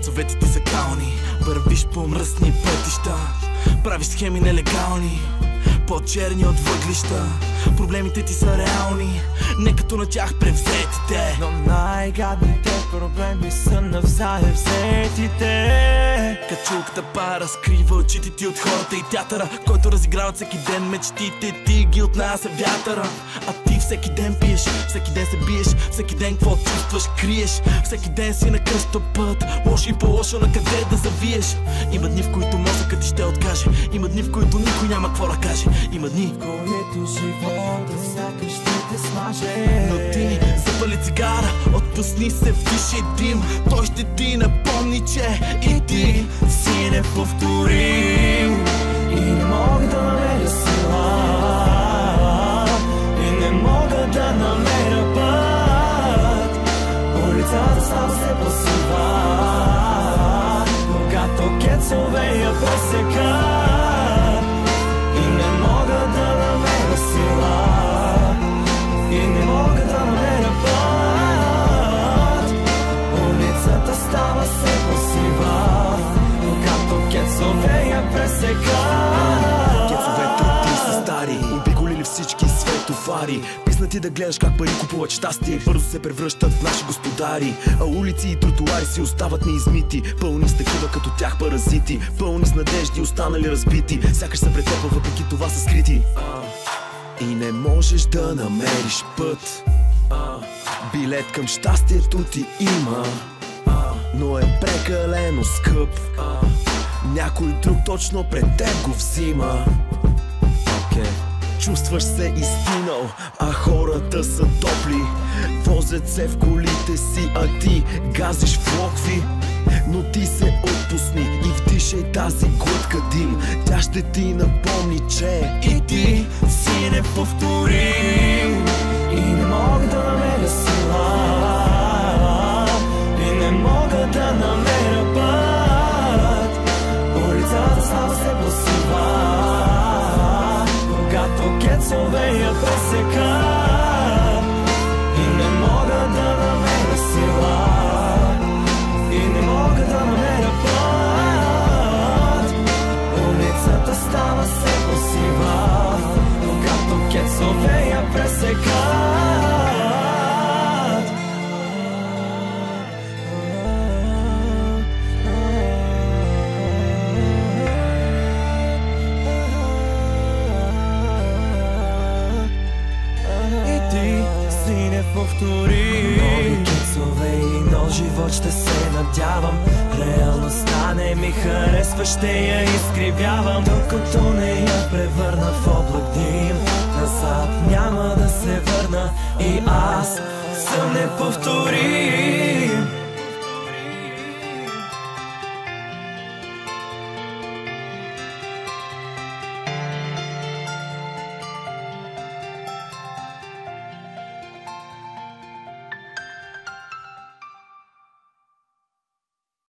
кецовете ти са кални. Вървиш по мръсни пътища, правиш схеми нелегални, по-черни от въглища. Проблемите ти са реални, не като на тях превзетите. Но най-гадните проблеми са навзаем взетите. Качулката пара скрива очите ти от хората и театъра, който разиграват всеки ден мечтите ти ги отнася вятъра. А ти всеки ден пиеш, всеки ден се биеш, всеки ден какво чувстваш криеш. Всеки ден си на кръстопът, лошо и по-лошо на къде да завиеш. Има дни, в които мозъкът ти ще откаже, има дни, в които никой няма какво да каже. Има дни, в които живота сякаш ще те смаже. но ти запали цигара, отпусни се, вдиши дим. Той ще ти напомни, че и ти си неповторим. И не мога да намеря сила, и не мога да намеря път. Улицата става все по-сива, когато кецове я пресекат. И не мога да намеря сила, и не мога да намеря път. Улицата става все по-сива, когато кецове я пресекат. Кецовете ти са стари, обиколили всички светофари. Писнати да гледаш как пари купуват щастие, бързо се превръщат в наши господари. А улици и тротуари си остават неизмити, пълни с такива като тях паразити, пълни с надежди, останали разбити, сякаш са пред теб, въпреки това са скрити. И не можеш да намериш път, билет към щастието ти има, но е прекалено скъп. Някой друг точно пред теб го взима. Чувстваш се изстинал, а хората са топли. Возят се в колите си, а ти газиш в локви. Но ти се отпусни и вдишай тази глътка дим. Тя ще ти напомни, че и ти си неповторим. И не мога да намеря сила, и не мога да намеря път. Улицата става все по-сива, когато кецове я пресекат. И не мога да намеря сила, и не мога да намеря път. Улицата става все по-сива, когато кецове я пресекат. Нови кецове и нов живот ще се надявам. Реалността не ми харесва, ще я изкривявам, докато не я превърна в облак дим. Назад няма да се върна и аз съм неповторим.